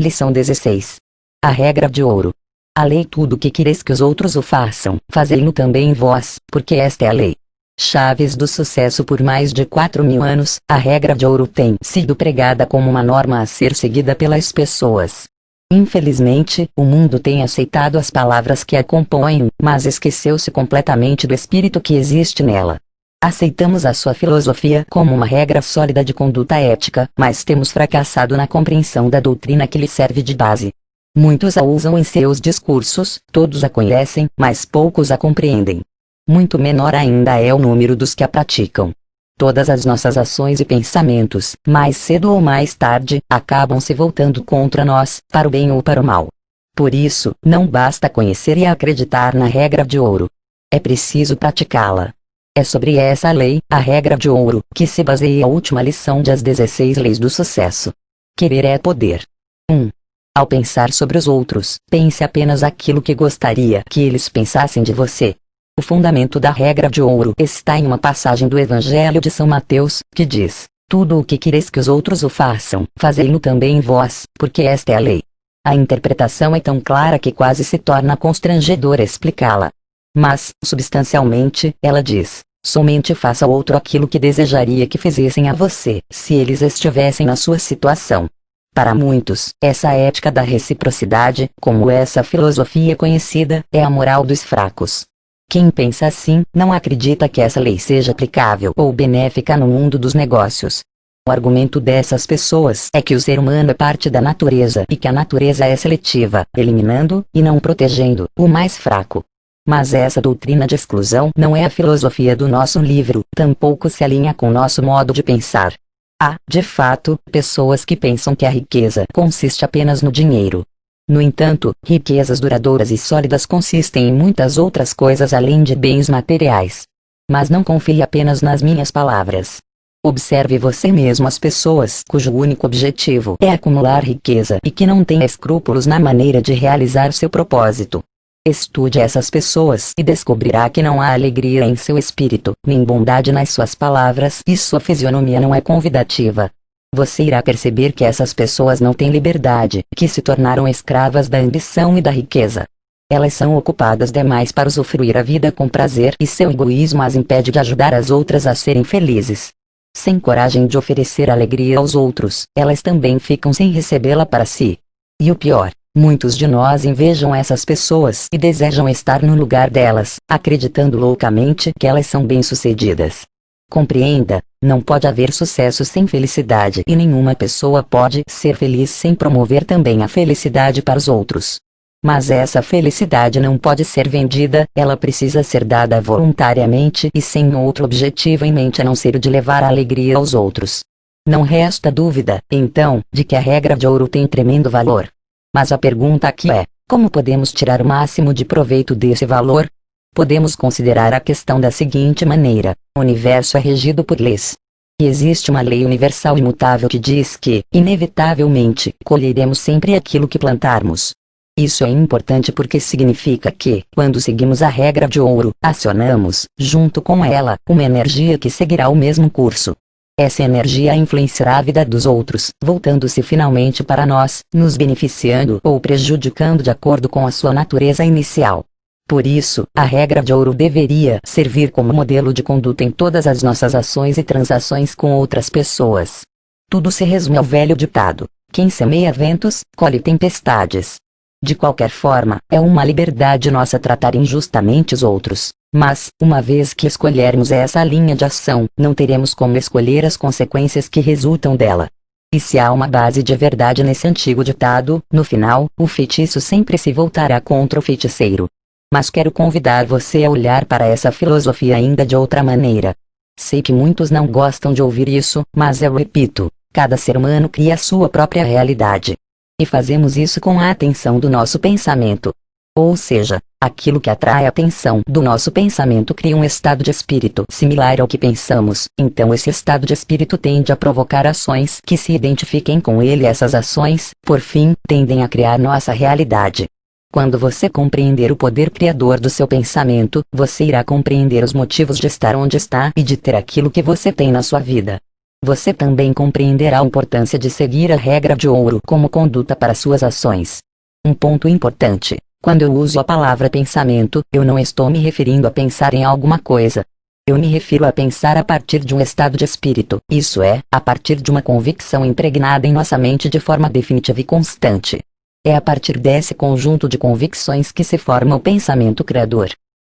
Lição 16. A regra de ouro. A lei: tudo o que quereis que os outros o façam, fazei-lo também vós, porque esta é a lei. Chaves do sucesso. Por mais de 4.000 anos, a regra de ouro tem sido pregada como uma norma a ser seguida pelas pessoas. Infelizmente, o mundo tem aceitado as palavras que a compõem, mas esqueceu-se completamente do espírito que existe nela. Aceitamos a sua filosofia como uma regra sólida de conduta ética, mas temos fracassado na compreensão da doutrina que lhe serve de base. Muitos a usam em seus discursos, todos a conhecem, mas poucos a compreendem. Muito menor ainda é o número dos que a praticam. Todas as nossas ações e pensamentos, mais cedo ou mais tarde, acabam se voltando contra nós, para o bem ou para o mal. Por isso, não basta conhecer e acreditar na regra de ouro. É preciso praticá-la. É sobre essa lei, a regra de ouro, que se baseia a última lição das 16 leis do sucesso. Querer é poder. 1. Ao pensar sobre os outros, pense apenas aquilo que gostaria que eles pensassem de você. O fundamento da regra de ouro está em uma passagem do Evangelho de São Mateus, que diz: tudo o que quereis que os outros o façam, fazei-lo também vós, porque esta é a lei. A interpretação é tão clara que quase se torna constrangedor explicá-la. Mas, substancialmente, ela diz: somente faça ao outro aquilo que desejaria que fizessem a você, se eles estivessem na sua situação. Para muitos, essa ética da reciprocidade, como essa filosofia conhecida, é a moral dos fracos. Quem pensa assim, não acredita que essa lei seja aplicável ou benéfica no mundo dos negócios. O argumento dessas pessoas é que o ser humano é parte da natureza e que a natureza é seletiva, eliminando, e não protegendo, o mais fraco. Mas essa doutrina de exclusão não é a filosofia do nosso livro, tampouco se alinha com nosso modo de pensar. Há, de fato, pessoas que pensam que a riqueza consiste apenas no dinheiro. No entanto, riquezas duradouras e sólidas consistem em muitas outras coisas além de bens materiais. Mas não confie apenas nas minhas palavras. Observe você mesmo as pessoas cujo único objetivo é acumular riqueza e que não têm escrúpulos na maneira de realizar seu propósito. Estude essas pessoas e descobrirá que não há alegria em seu espírito, nem bondade nas suas palavras e sua fisionomia não é convidativa. Você irá perceber que essas pessoas não têm liberdade, que se tornaram escravas da ambição e da riqueza. Elas são ocupadas demais para usufruir a vida com prazer e seu egoísmo as impede de ajudar as outras a serem felizes. Sem coragem de oferecer alegria aos outros, elas também ficam sem recebê-la para si. E o pior, muitos de nós invejam essas pessoas e desejam estar no lugar delas, acreditando loucamente que elas são bem-sucedidas. Compreenda, não pode haver sucesso sem felicidade e nenhuma pessoa pode ser feliz sem promover também a felicidade para os outros. Mas essa felicidade não pode ser vendida, ela precisa ser dada voluntariamente e sem outro objetivo em mente a não ser o de levar a alegria aos outros. Não resta dúvida, então, de que a regra de ouro tem tremendo valor. Mas a pergunta aqui é: como podemos tirar o máximo de proveito desse valor? Podemos considerar a questão da seguinte maneira: o universo é regido por leis. E existe uma lei universal imutável que diz que, inevitavelmente, colheremos sempre aquilo que plantarmos. Isso é importante porque significa que, quando seguimos a regra de ouro, acionamos, junto com ela, uma energia que seguirá o mesmo curso. Essa energia influenciará a vida dos outros, voltando-se finalmente para nós, nos beneficiando ou prejudicando de acordo com a sua natureza inicial. Por isso, a regra de ouro deveria servir como modelo de conduta em todas as nossas ações e transações com outras pessoas. Tudo se resume ao velho ditado: quem semeia ventos, colhe tempestades. De qualquer forma, é uma liberdade nossa tratar injustamente os outros, mas, uma vez que escolhermos essa linha de ação, não teremos como escolher as consequências que resultam dela. E se há uma base de verdade nesse antigo ditado, no final, o feitiço sempre se voltará contra o feiticeiro. Mas quero convidar você a olhar para essa filosofia ainda de outra maneira. Sei que muitos não gostam de ouvir isso, mas eu repito: cada ser humano cria a sua própria realidade. E fazemos isso com a atenção do nosso pensamento. Ou seja, aquilo que atrai a atenção do nosso pensamento cria um estado de espírito similar ao que pensamos, então esse estado de espírito tende a provocar ações que se identifiquem com ele. Essas ações, por fim, tendem a criar nossa realidade. Quando você compreender o poder criador do seu pensamento, você irá compreender os motivos de estar onde está e de ter aquilo que você tem na sua vida. Você também compreenderá a importância de seguir a regra de ouro como conduta para suas ações. Um ponto importante: quando eu uso a palavra pensamento, eu não estou me referindo a pensar em alguma coisa. Eu me refiro a pensar a partir de um estado de espírito, isso é, a partir de uma convicção impregnada em nossa mente de forma definitiva e constante. É a partir desse conjunto de convicções que se forma o pensamento criador.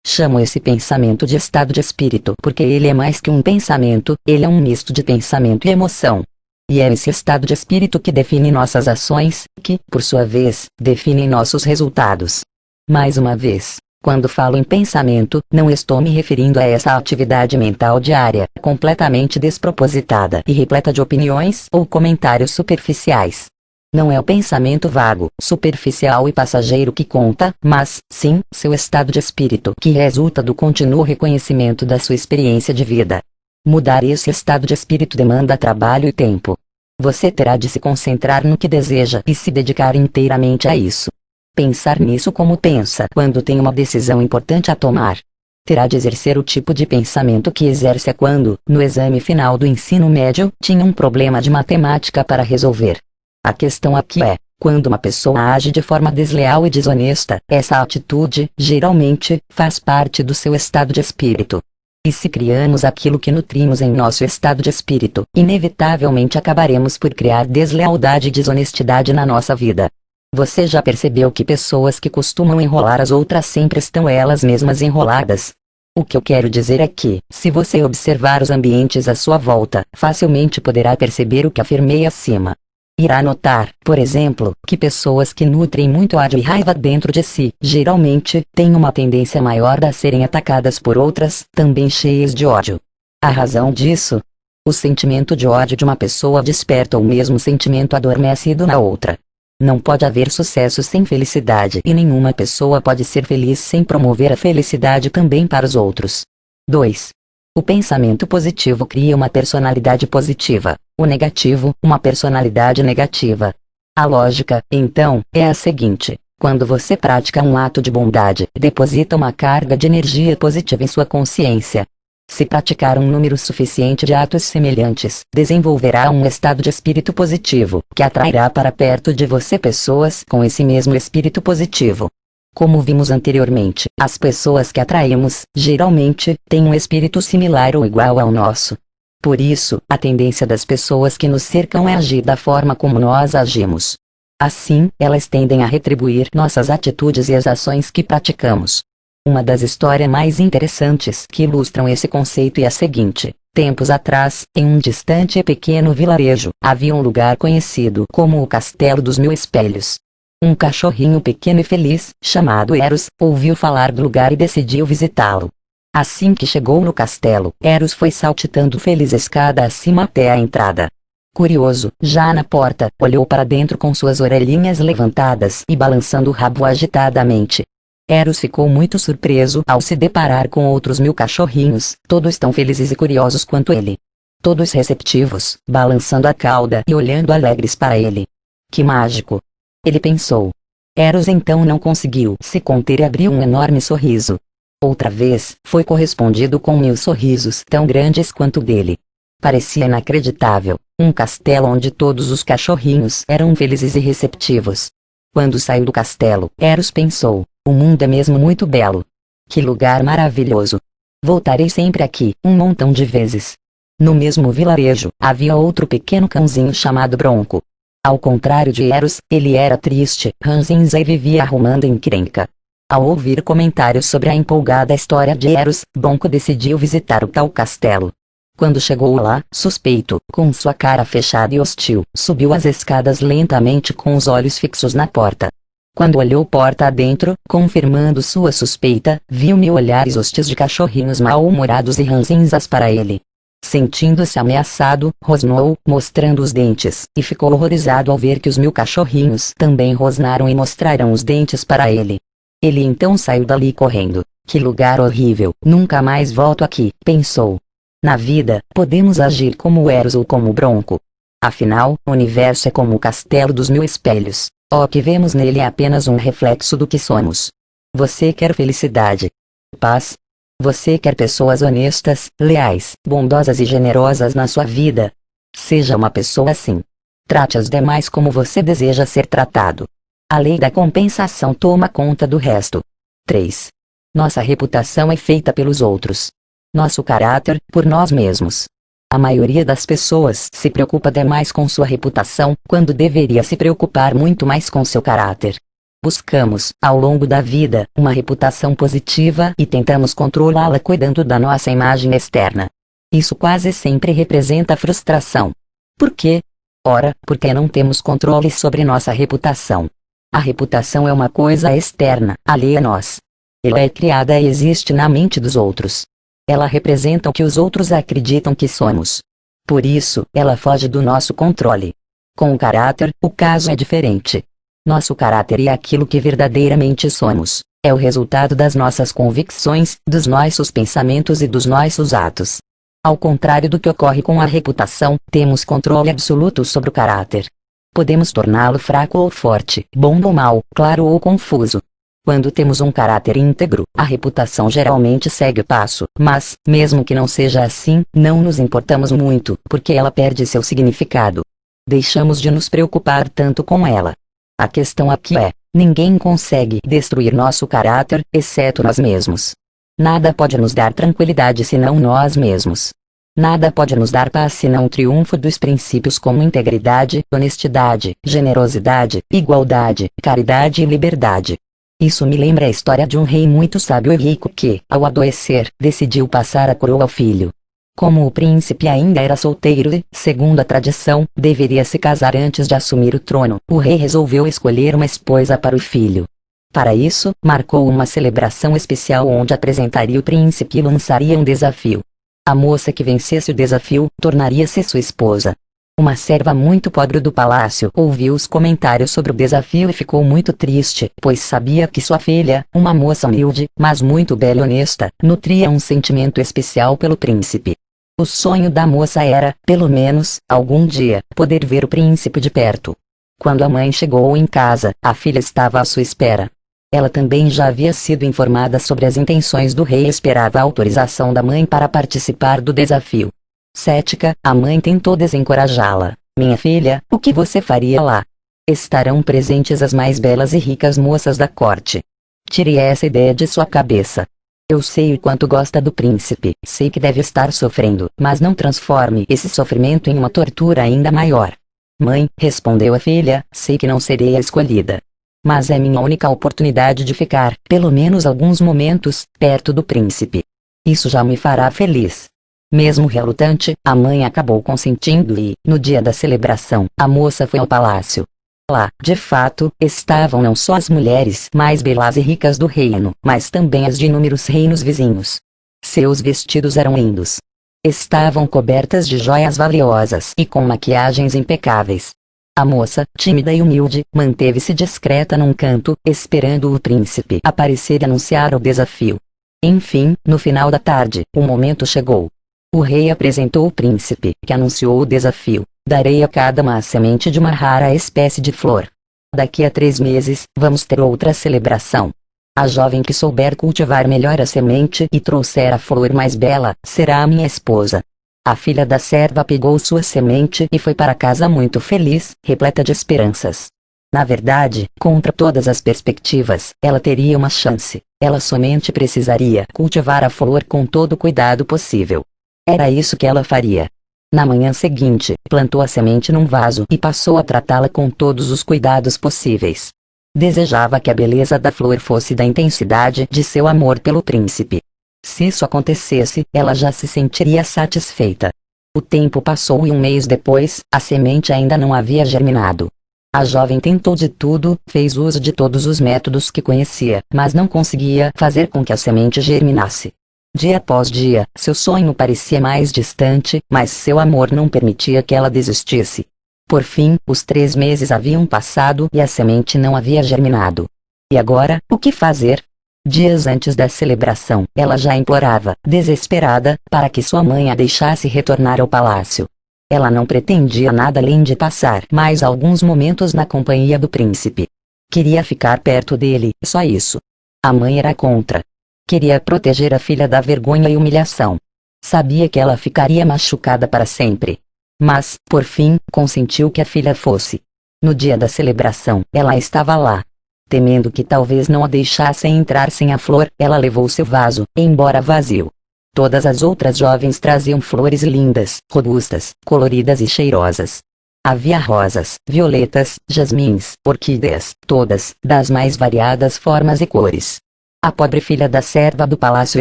Chamo esse pensamento de estado de espírito porque ele é mais que um pensamento, ele é um misto de pensamento e emoção. E é esse estado de espírito que define nossas ações, que, por sua vez, definem nossos resultados. Mais uma vez, quando falo em pensamento, não estou me referindo a essa atividade mental diária, completamente despropositada e repleta de opiniões ou comentários superficiais. Não é o pensamento vago, superficial e passageiro que conta, mas, sim, seu estado de espírito que resulta do contínuo reconhecimento da sua experiência de vida. Mudar esse estado de espírito demanda trabalho e tempo. Você terá de se concentrar no que deseja e se dedicar inteiramente a isso. Pensar nisso como pensa quando tem uma decisão importante a tomar. Terá de exercer o tipo de pensamento que exerce quando, no exame final do ensino médio, tinha um problema de matemática para resolver. A questão aqui é, quando uma pessoa age de forma desleal e desonesta, essa atitude, geralmente, faz parte do seu estado de espírito. E se criamos aquilo que nutrimos em nosso estado de espírito, inevitavelmente acabaremos por criar deslealdade e desonestidade na nossa vida. Você já percebeu que pessoas que costumam enrolar as outras sempre estão elas mesmas enroladas? O que eu quero dizer é que, se você observar os ambientes à sua volta, facilmente poderá perceber o que afirmei acima. Irá notar, por exemplo, que pessoas que nutrem muito ódio e raiva dentro de si, geralmente, têm uma tendência maior a serem atacadas por outras, também cheias de ódio. A razão disso? O sentimento de ódio de uma pessoa desperta o mesmo sentimento adormecido na outra. Não pode haver sucesso sem felicidade e nenhuma pessoa pode ser feliz sem promover a felicidade também para os outros. 2. O pensamento positivo cria uma personalidade positiva, o negativo, uma personalidade negativa. A lógica, então, é a seguinte: quando você pratica um ato de bondade, deposita uma carga de energia positiva em sua consciência. Se praticar um número suficiente de atos semelhantes, desenvolverá um estado de espírito positivo, que atrairá para perto de você pessoas com esse mesmo espírito positivo. Como vimos anteriormente, as pessoas que atraímos, geralmente, têm um espírito similar ou igual ao nosso. Por isso, a tendência das pessoas que nos cercam é agir da forma como nós agimos. Assim, elas tendem a retribuir nossas atitudes e as ações que praticamos. Uma das histórias mais interessantes que ilustram esse conceito é a seguinte: tempos atrás, em um distante e pequeno vilarejo, havia um lugar conhecido como o Castelo dos Mil Espelhos. Um cachorrinho pequeno e feliz, chamado Eros, ouviu falar do lugar e decidiu visitá-lo. Assim que chegou no castelo, Eros foi saltitando feliz escada acima até a entrada. Curioso, já na porta, olhou para dentro com suas orelhinhas levantadas e balançando o rabo agitadamente. Eros ficou muito surpreso ao se deparar com outros 1000 cachorrinhos, todos tão felizes e curiosos quanto ele. Todos receptivos, balançando a cauda e olhando alegres para ele. Que mágico! Ele pensou. Eros então não conseguiu se conter e abriu um enorme sorriso. Outra vez, foi correspondido com 1000 sorrisos tão grandes quanto o dele. Parecia inacreditável, um castelo onde todos os cachorrinhos eram felizes e receptivos. Quando saiu do castelo, Eros pensou: o mundo é mesmo muito belo. Que lugar maravilhoso! Voltarei sempre aqui, um montão de vezes. No mesmo vilarejo, havia outro pequeno cãozinho chamado Bronco. Ao contrário de Eros, ele era triste, ranzinza e vivia arrumando encrenca. Ao ouvir comentários sobre a empolgada história de Eros, Bronco decidiu visitar o tal castelo. Quando chegou lá, suspeito, com sua cara fechada e hostil, subiu as escadas lentamente com os olhos fixos na porta. Quando olhou porta adentro, confirmando sua suspeita, viu 1000 olhares hostis de cachorrinhos mal-humorados e ranzinzas para ele. Sentindo-se ameaçado, rosnou, mostrando os dentes, e ficou horrorizado ao ver que os 1000 cachorrinhos também rosnaram e mostraram os dentes para ele. Ele então saiu dali correndo. Que lugar horrível, nunca mais volto aqui, pensou. Na vida, podemos agir como Eros ou como Bronco. Afinal, o universo é como o castelo dos 1000 espelhos. O que vemos nele é apenas um reflexo do que somos. Você quer felicidade? Paz? Você quer pessoas honestas, leais, bondosas e generosas na sua vida? Seja uma pessoa assim. Trate as demais como você deseja ser tratado. A lei da compensação toma conta do resto. 3. Nossa reputação é feita pelos outros. Nosso caráter, por nós mesmos. A maioria das pessoas se preocupa demais com sua reputação, quando deveria se preocupar muito mais com seu caráter. Buscamos, ao longo da vida, uma reputação positiva e tentamos controlá-la cuidando da nossa imagem externa. Isso quase sempre representa frustração. Por quê? Ora, porque não temos controle sobre nossa reputação. A reputação é uma coisa externa, alheia a nós. Ela é criada e existe na mente dos outros. Ela representa o que os outros acreditam que somos. Por isso, ela foge do nosso controle. Com o caráter, o caso é diferente. Nosso caráter é aquilo que verdadeiramente somos. É o resultado das nossas convicções, dos nossos pensamentos e dos nossos atos. Ao contrário do que ocorre com a reputação, temos controle absoluto sobre o caráter. Podemos torná-lo fraco ou forte, bom ou mau, claro ou confuso. Quando temos um caráter íntegro, a reputação geralmente segue o passo, mas, mesmo que não seja assim, não nos importamos muito, porque ela perde seu significado. Deixamos de nos preocupar tanto com ela. A questão aqui é, ninguém consegue destruir nosso caráter, exceto nós mesmos. Nada pode nos dar tranquilidade senão nós mesmos. Nada pode nos dar paz senão o triunfo dos princípios como integridade, honestidade, generosidade, igualdade, caridade e liberdade. Isso me lembra a história de um rei muito sábio e rico que, ao adoecer, decidiu passar a coroa ao filho. Como o príncipe ainda era solteiro e, segundo a tradição, deveria se casar antes de assumir o trono, o rei resolveu escolher uma esposa para o filho. Para isso, marcou uma celebração especial onde apresentaria o príncipe e lançaria um desafio. A moça que vencesse o desafio, tornaria-se sua esposa. Uma serva muito pobre do palácio ouviu os comentários sobre o desafio e ficou muito triste, pois sabia que sua filha, uma moça humilde, mas muito bela e honesta, nutria um sentimento especial pelo príncipe. O sonho da moça era, pelo menos, algum dia, poder ver o príncipe de perto. Quando a mãe chegou em casa, a filha estava à sua espera. Ela também já havia sido informada sobre as intenções do rei e esperava a autorização da mãe para participar do desafio. Cética, a mãe tentou desencorajá-la. Minha filha, o que você faria lá? Estarão presentes as mais belas e ricas moças da corte. Tire essa ideia de sua cabeça. Eu sei o quanto gosta do príncipe, sei que deve estar sofrendo, mas não transforme esse sofrimento em uma tortura ainda maior. Mãe, respondeu a filha, sei que não serei a escolhida. Mas é minha única oportunidade de ficar, pelo menos alguns momentos, perto do príncipe. Isso já me fará feliz. Mesmo relutante, a mãe acabou consentindo e, no dia da celebração, a moça foi ao palácio. Lá, de fato, estavam não só as mulheres mais belas e ricas do reino, mas também as de inúmeros reinos vizinhos. Seus vestidos eram lindos. Estavam cobertas de joias valiosas e com maquiagens impecáveis. A moça, tímida e humilde, manteve-se discreta num canto, esperando o príncipe aparecer e anunciar o desafio. Enfim, no final da tarde, o momento chegou. O rei apresentou o príncipe, que anunciou o desafio. Darei a cada uma a semente de uma rara espécie de flor. Daqui a 3 meses, vamos ter outra celebração. A jovem que souber cultivar melhor a semente e trouxer a flor mais bela, será a minha esposa. A filha da serva pegou sua semente e foi para casa muito feliz, repleta de esperanças. Na verdade, contra todas as perspectivas, ela teria uma chance. Ela somente precisaria cultivar a flor com todo o cuidado possível. Era isso que ela faria. Na manhã seguinte, plantou a semente num vaso e passou a tratá-la com todos os cuidados possíveis. Desejava que a beleza da flor fosse da intensidade de seu amor pelo príncipe. Se isso acontecesse, ela já se sentiria satisfeita. O tempo passou e 1 mês depois, a semente ainda não havia germinado. A jovem tentou de tudo, fez uso de todos os métodos que conhecia, mas não conseguia fazer com que a semente germinasse. Dia após dia, seu sonho parecia mais distante, mas seu amor não permitia que ela desistisse. Por fim, os 3 meses haviam passado e a semente não havia germinado. E agora, o que fazer? Dias antes da celebração, ela já implorava, desesperada, para que sua mãe a deixasse retornar ao palácio. Ela não pretendia nada além de passar mais alguns momentos na companhia do príncipe. Queria ficar perto dele, só isso. A mãe era contra. Queria proteger a filha da vergonha e humilhação. Sabia que ela ficaria machucada para sempre. Mas, por fim, consentiu que a filha fosse. No dia da celebração, ela estava lá. Temendo que talvez não a deixassem entrar sem a flor, ela levou seu vaso, embora vazio. Todas as outras jovens traziam flores lindas, robustas, coloridas e cheirosas. Havia rosas, violetas, jasmins, orquídeas, todas, das mais variadas formas e cores. A pobre filha da serva do palácio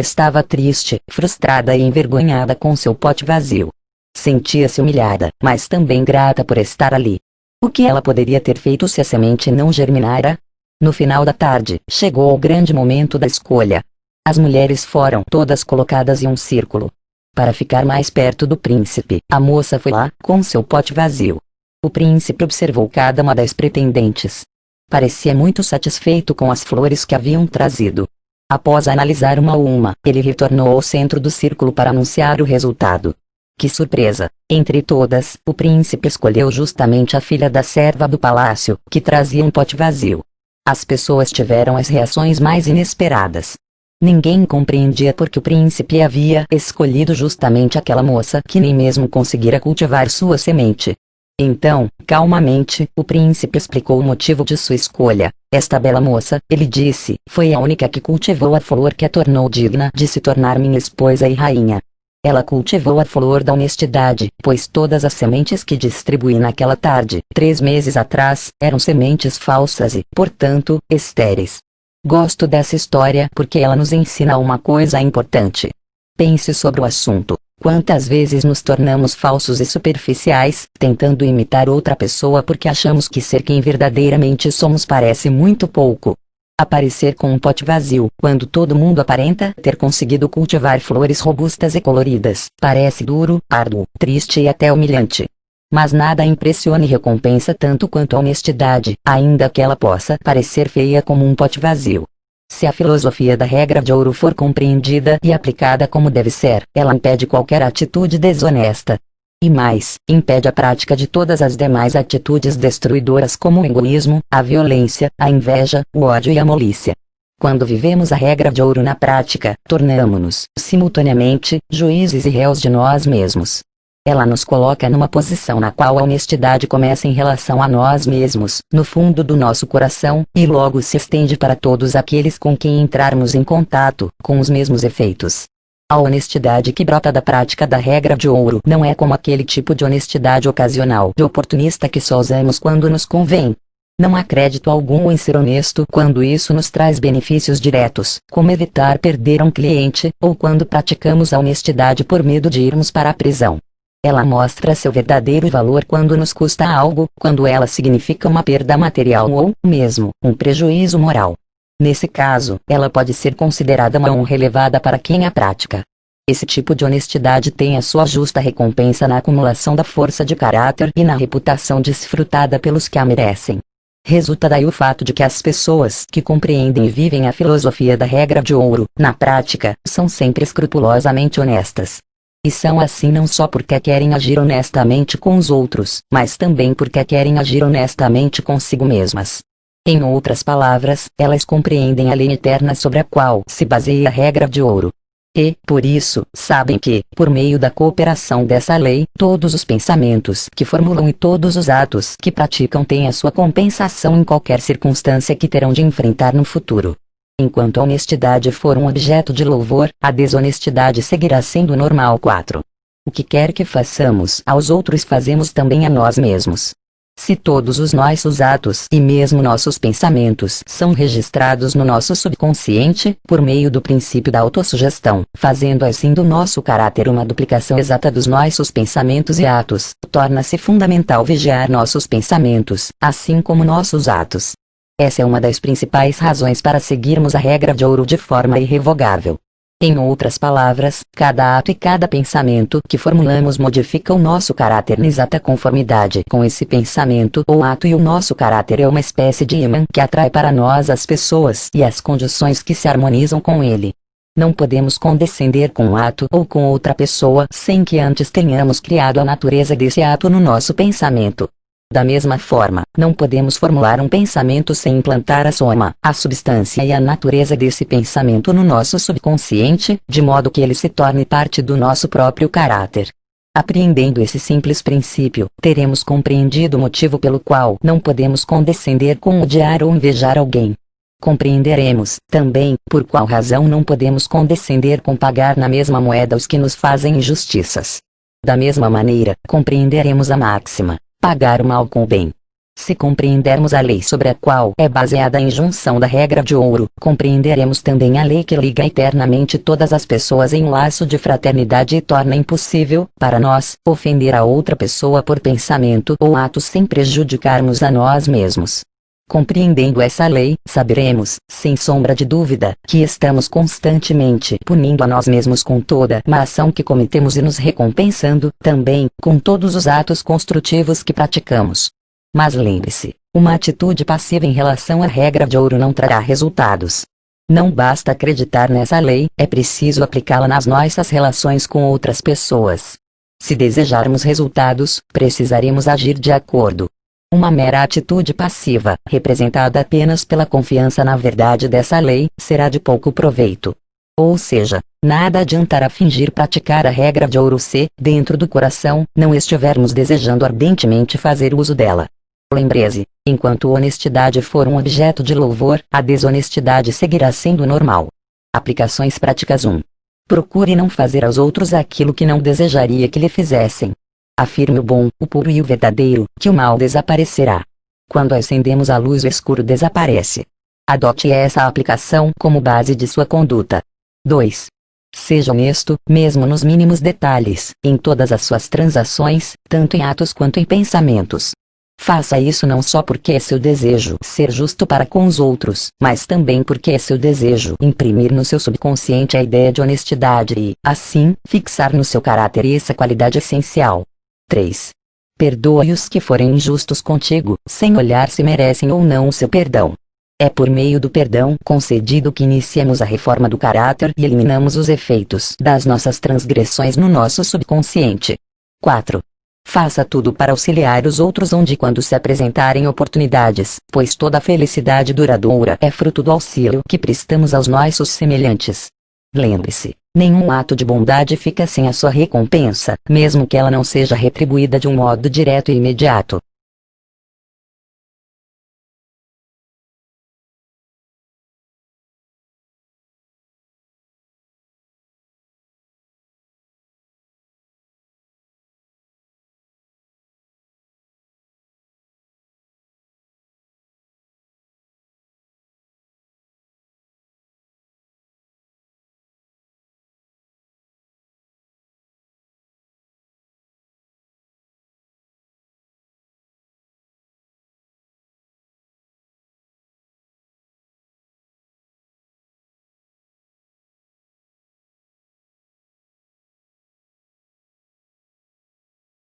estava triste, frustrada e envergonhada com seu pote vazio. Sentia-se humilhada, mas também grata por estar ali. O que ela poderia ter feito se a semente não germinara? No final da tarde, chegou o grande momento da escolha. As mulheres foram todas colocadas em um círculo. Para ficar mais perto do príncipe, a moça foi lá, com seu pote vazio. O príncipe observou cada uma das pretendentes. Parecia muito satisfeito com as flores que haviam trazido. Após analisar uma a uma, ele retornou ao centro do círculo para anunciar o resultado. Que surpresa! Entre todas, o príncipe escolheu justamente a filha da serva do palácio, que trazia um pote vazio. As pessoas tiveram as reações mais inesperadas. Ninguém compreendia por que o príncipe havia escolhido justamente aquela moça que nem mesmo conseguira cultivar sua semente. Então, calmamente, o príncipe explicou o motivo de sua escolha. Esta bela moça, ele disse, foi a única que cultivou a flor que a tornou digna de se tornar minha esposa e rainha. Ela cultivou a flor da honestidade, pois todas as sementes que distribuí naquela tarde, 3 meses atrás, eram sementes falsas e, portanto, estéreis. Gosto dessa história porque ela nos ensina uma coisa importante. Pense sobre o assunto. Quantas vezes nos tornamos falsos e superficiais, tentando imitar outra pessoa porque achamos que ser quem verdadeiramente somos parece muito pouco. Aparecer com um pote vazio, quando todo mundo aparenta ter conseguido cultivar flores robustas e coloridas, parece duro, árduo, triste e até humilhante. Mas nada impressiona e recompensa tanto quanto a honestidade, ainda que ela possa parecer feia como um pote vazio. Se a filosofia da regra de ouro for compreendida e aplicada como deve ser, ela impede qualquer atitude desonesta. E mais, impede a prática de todas as demais atitudes destruidoras como o egoísmo, a violência, a inveja, o ódio e a malícia. Quando vivemos a regra de ouro na prática, tornamo-nos, simultaneamente, juízes e réus de nós mesmos. Ela nos coloca numa posição na qual a honestidade começa em relação a nós mesmos, no fundo do nosso coração, e logo se estende para todos aqueles com quem entrarmos em contato, com os mesmos efeitos. A honestidade que brota da prática da regra de ouro não é como aquele tipo de honestidade ocasional e oportunista que só usamos quando nos convém. Não há crédito algum em ser honesto quando isso nos traz benefícios diretos, como evitar perder um cliente, ou quando praticamos a honestidade por medo de irmos para a prisão. Ela mostra seu verdadeiro valor quando nos custa algo, quando ela significa uma perda material ou, mesmo, um prejuízo moral. Nesse caso, ela pode ser considerada uma honra elevada para quem a pratica. Esse tipo de honestidade tem a sua justa recompensa na acumulação da força de caráter e na reputação desfrutada pelos que a merecem. Resulta daí o fato de que as pessoas que compreendem e vivem a filosofia da regra de ouro, na prática, são sempre escrupulosamente honestas. E são assim não só porque querem agir honestamente com os outros, mas também porque querem agir honestamente consigo mesmas. Em outras palavras, elas compreendem a lei eterna sobre a qual se baseia a regra de ouro. E, por isso, sabem que, por meio da cooperação dessa lei, todos os pensamentos que formulam e todos os atos que praticam têm a sua compensação em qualquer circunstância que terão de enfrentar no futuro. Enquanto a honestidade for um objeto de louvor, a desonestidade seguirá sendo normal. 4. O que quer que façamos aos outros fazemos também a nós mesmos. Se todos os nossos atos e mesmo nossos pensamentos são registrados no nosso subconsciente, por meio do princípio da autossugestão, fazendo assim do nosso caráter uma duplicação exata dos nossos pensamentos e atos, torna-se fundamental vigiar nossos pensamentos, assim como nossos atos. Essa é uma das principais razões para seguirmos a regra de ouro de forma irrevogável. Em outras palavras, cada ato e cada pensamento que formulamos modifica o nosso caráter em exata conformidade com esse pensamento ou ato, e o nosso caráter é uma espécie de imã que atrai para nós as pessoas e as condições que se harmonizam com ele. Não podemos condescender com um ato ou com outra pessoa sem que antes tenhamos criado a natureza desse ato no nosso pensamento. Da mesma forma, não podemos formular um pensamento sem implantar a soma, a substância e a natureza desse pensamento no nosso subconsciente, de modo que ele se torne parte do nosso próprio caráter. Apreendendo esse simples princípio, teremos compreendido o motivo pelo qual não podemos condescender com odiar ou invejar alguém. Compreenderemos, também, por qual razão não podemos condescender com pagar na mesma moeda os que nos fazem injustiças. Da mesma maneira, compreenderemos a máxima: pagar o mal com o bem. Se compreendermos a lei sobre a qual é baseada a injunção da regra de ouro, compreenderemos também a lei que liga eternamente todas as pessoas em um laço de fraternidade e torna impossível, para nós, ofender a outra pessoa por pensamento ou ato sem prejudicarmos a nós mesmos. Compreendendo essa lei, saberemos, sem sombra de dúvida, que estamos constantemente punindo a nós mesmos com toda má ação que cometemos e nos recompensando, também, com todos os atos construtivos que praticamos. Mas lembre-se, uma atitude passiva em relação à regra de ouro não trará resultados. Não basta acreditar nessa lei, é preciso aplicá-la nas nossas relações com outras pessoas. Se desejarmos resultados, precisaremos agir de acordo. Uma mera atitude passiva, representada apenas pela confiança na verdade dessa lei, será de pouco proveito. Ou seja, nada adiantará fingir praticar a regra de ouro se, dentro do coração, não estivermos desejando ardentemente fazer uso dela. Lembre-se, enquanto honestidade for um objeto de louvor, a desonestidade seguirá sendo normal. Aplicações práticas 1. Procure não fazer aos outros aquilo que não desejaria que lhe fizessem. Afirme o bom, o puro e o verdadeiro, que o mal desaparecerá. Quando acendemos a luz, o escuro desaparece. Adote essa aplicação como base de sua conduta. 2. Seja honesto, mesmo nos mínimos detalhes, em todas as suas transações, tanto em atos quanto em pensamentos. Faça isso não só porque é seu desejo ser justo para com os outros, mas também porque é seu desejo imprimir no seu subconsciente a ideia de honestidade e, assim, fixar no seu caráter essa qualidade essencial. 3. Perdoe os que forem injustos contigo, sem olhar se merecem ou não o seu perdão. É por meio do perdão concedido que iniciamos a reforma do caráter e eliminamos os efeitos das nossas transgressões no nosso subconsciente. 4. Faça tudo para auxiliar os outros onde e quando se apresentarem oportunidades, pois toda felicidade duradoura é fruto do auxílio que prestamos aos nossos semelhantes. Lembre-se, nenhum ato de bondade fica sem a sua recompensa, mesmo que ela não seja retribuída de um modo direto e imediato.